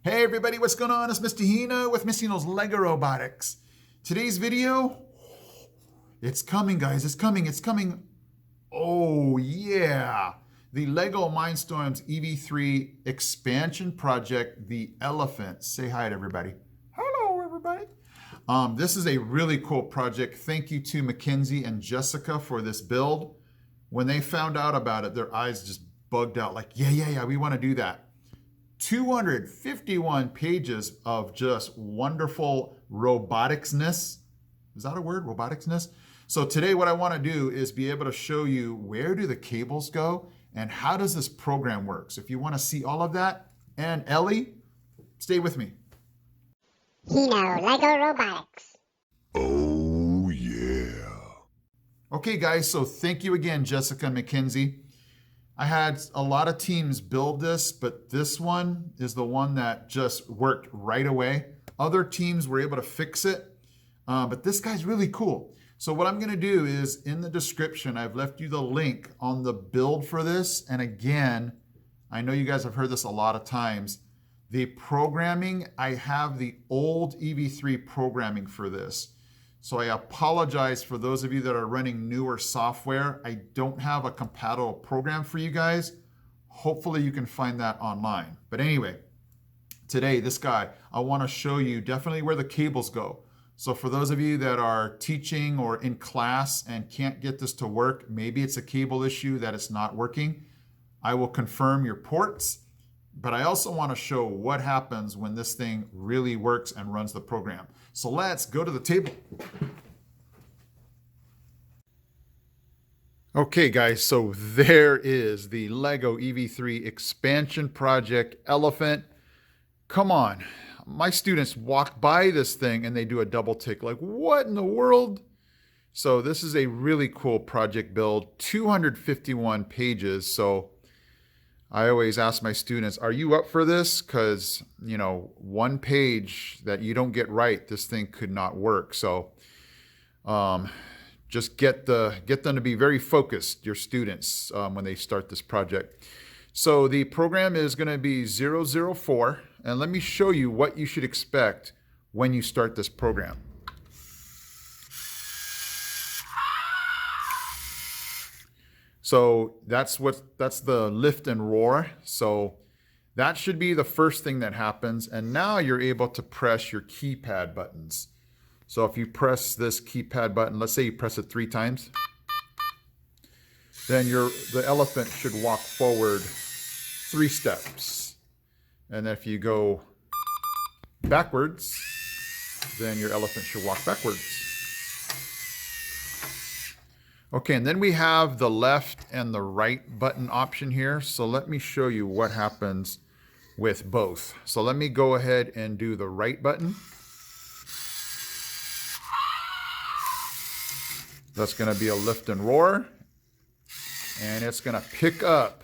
Hey everybody, what's going on? It's Mr. Hino with Mr. Hino's Lego Robotics. Today's video, it's coming guys, it's coming. Oh yeah, the Lego Mindstorms EV3 expansion project, the elephant. Say hi to everybody. Hello everybody. This is a really cool project. Thank you to Mackenzie and Jessica for this build. When they found out about it, their eyes just bugged out like, yeah, we want to do that. 251 pages of just wonderful roboticsness. Is that a word? Roboticsness? So today what I want to do is be able to show you where do the cables go and how does this program work. So if you want to see all of that, and Ellie, stay with me. Hino, Lego Robotics. Oh yeah. Okay guys, so thank you again, Jessica and Mackenzie. I had a lot of teams build this, but this one is the one that just worked right away. Other teams were able to fix it, but this guy's really cool. So what I'm gonna do is in the description, I've left you the link on the build for this. And again, I know you guys have heard this a lot of times. The programming, I have the old EV3 programming for this. So I apologize for those of you that are running newer software. I don't have a compatible program for you guys. Hopefully you can find that online. But anyway, today, this guy, I want to show you definitely where the cables go. So for those of you that are teaching or in class and can't get this to work, maybe it's a cable issue that it's not working. I will confirm your ports, but I also want to show what happens when this thing really works and runs the program. So let's go to the table. Okay guys, so there is the Lego EV3 expansion project elephant. Come on, my students walk by this thing and they do a double take like, what in the world? So this is a really cool project build, 251 pages. So I always ask my students, are you up for this? Because, you know, one page that you don't get right, this thing could not work. So just get them to be very focused, your students, when they start this project. So the program is going to be 004. And let me show you what you should expect when you start this program. So that's the lift and roar. So that should be the first thing that happens. And now you're able to press your keypad buttons. So if you press this keypad button, let's say you press it 3 times, then the elephant should walk forward 3 steps. And if you go backwards, then your elephant should walk backwards. Okay, and then we have the left and the right button option here. So let me show you what happens with both. So let me go ahead and do the right button. That's going to be a lift and roar. And it's going to pick up.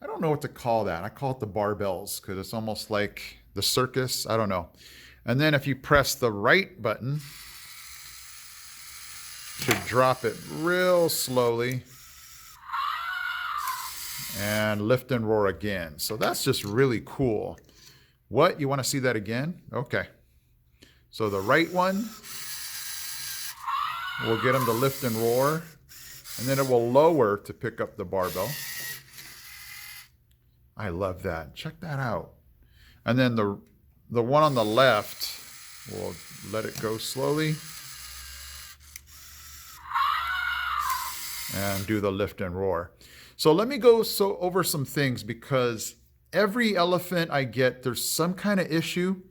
I don't know what to call that. I call it the barbells because it's almost like the circus. I don't know. And then if you press the right button, should drop it real slowly and lift and roar again. So that's just really cool. What? You want to see that again? Okay. So the right one will get them to lift and roar, and then it will lower to pick up the barbell. I love that. Check that out. And then the one on the left, we'll let it go slowly and do the lift and roar. So let me go over some things because every elephant I get, there's some kind of issue.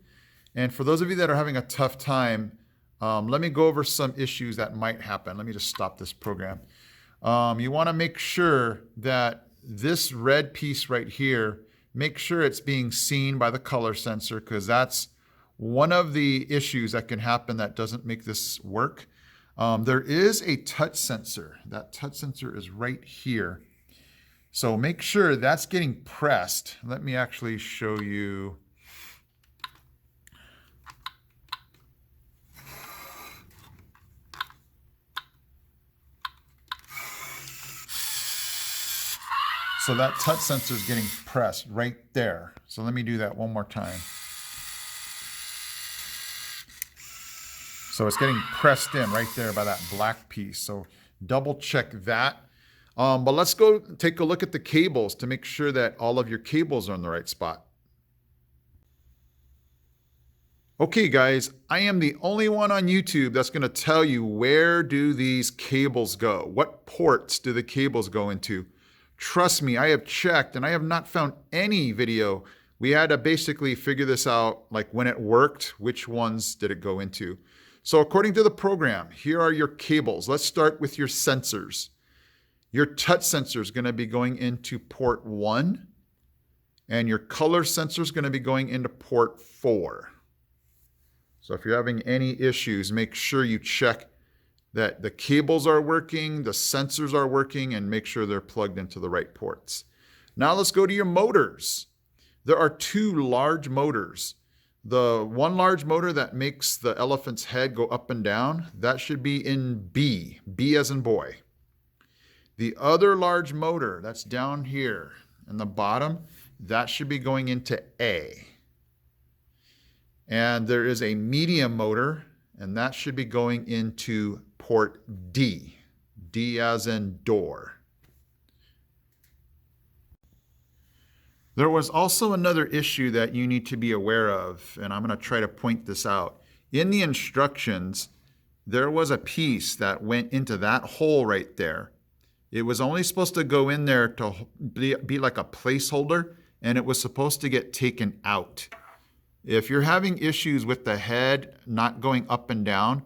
And for those of you that are having a tough time, let me go over some issues that might happen. Let me just stop this program. You want to make sure that this red piece right here, make sure it's being seen by the color sensor because that's one of the issues that can happen that doesn't make this work. There is a touch sensor. That touch sensor is right here. So make sure that's getting pressed. Let me actually show you. So that touch sensor is getting pressed right there. So let me do that one more time. So it's getting pressed in right there by that black piece. So double check that. But let's go take a look at the cables to make sure that all of your cables are in the right spot. Okay guys, I am the only one on YouTube that's going to tell you where do these cables go? What ports do the cables go into? Trust me, I have checked and I have not found any video. We had to basically figure this out, like when it worked, which ones did it go into? So according to the program, here are your cables. Let's start with your sensors. Your touch sensor is going to be going into port 1, and your color sensor is going to be going into port 4. So if you're having any issues, make sure you check that the cables are working, the sensors are working, and make sure they're plugged into the right ports. Now let's go to your motors. There are 2 large motors. The one large motor that makes the elephant's head go up and down, that should be in B, B as in boy. The other large motor that's down here in the bottom, that should be going into A. And there is a medium motor, and that should be going into port D, D as in door. There was also another issue that you need to be aware of, and I'm going to try to point this out. In the instructions, there was a piece that went into that hole right there. It was only supposed to go in there to be like a placeholder, and it was supposed to get taken out. If you're having issues with the head not going up and down,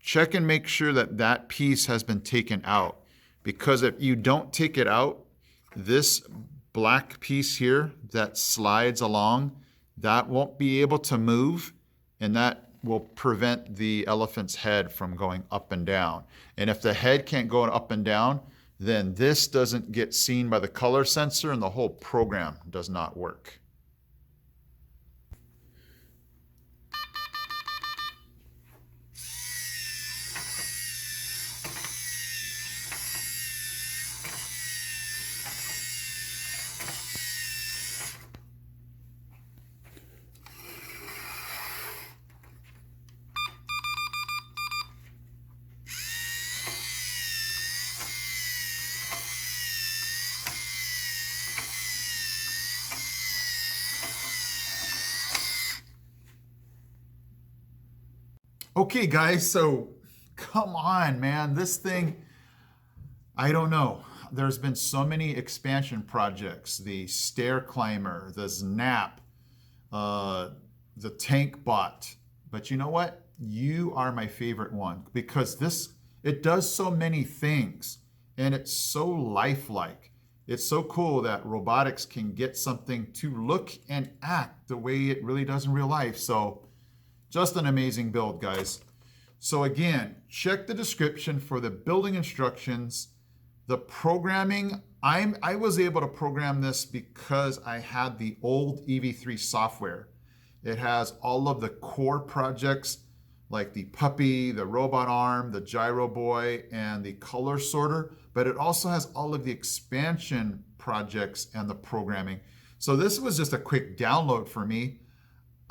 check and make sure that that piece has been taken out. Because if you don't take it out, this black piece here that slides along, that won't be able to move, and that will prevent the elephant's head from going up and down. And if the head can't go up and down, then this doesn't get seen by the color sensor and the whole program does not work. Okay guys, so come on man, this thing, I don't know. There's been so many expansion projects, the stair climber, the Snap, the tank bot, but you know what? You are my favorite one because it does so many things and it's so lifelike. It's so cool that robotics can get something to look and act the way it really does in real life. So just an amazing build, guys. So again, check the description for the building instructions. The programming, I was able to program this because I had the old EV3 software. It has all of the core projects like the puppy, the robot arm, the gyro boy, and the color sorter, but it also has all of the expansion projects and the programming. So this was just a quick download for me.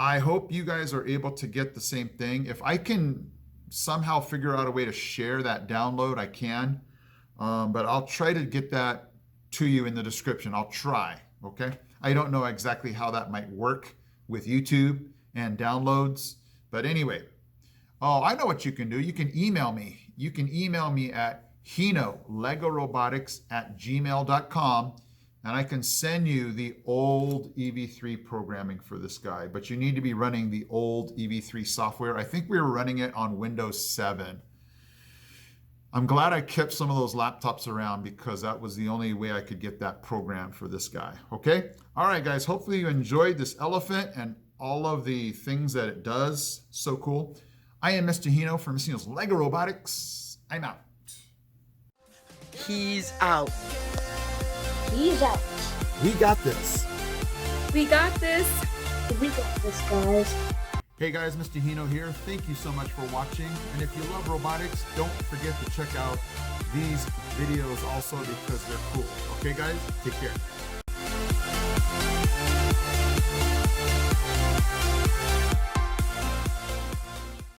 I hope you guys are able to get the same thing. If I can somehow figure out a way to share that download, I can. But I'll try to get that to you in the description. I'll try, okay? I don't know exactly how that might work with YouTube and downloads. But anyway, oh, I know what you can do. You can email me. You can email me at hino.legorobotics@gmail.com. And I can send you the old EV3 programming for this guy, but you need to be running the old EV3 software. I think we were running it on Windows 7. I'm glad I kept some of those laptops around because that was the only way I could get that program for this guy, okay? All right, guys, hopefully you enjoyed this elephant and all of the things that it does. So cool. I am Mr. Hino from Mr. Hino's Lego Robotics. I'm out. He's out. He's out. We got this. We got this. We got this, guys. Hey guys, Mr. Hino here. Thank you so much for watching. And if you love robotics, don't forget to check out these videos also because they're cool. Okay guys, take care.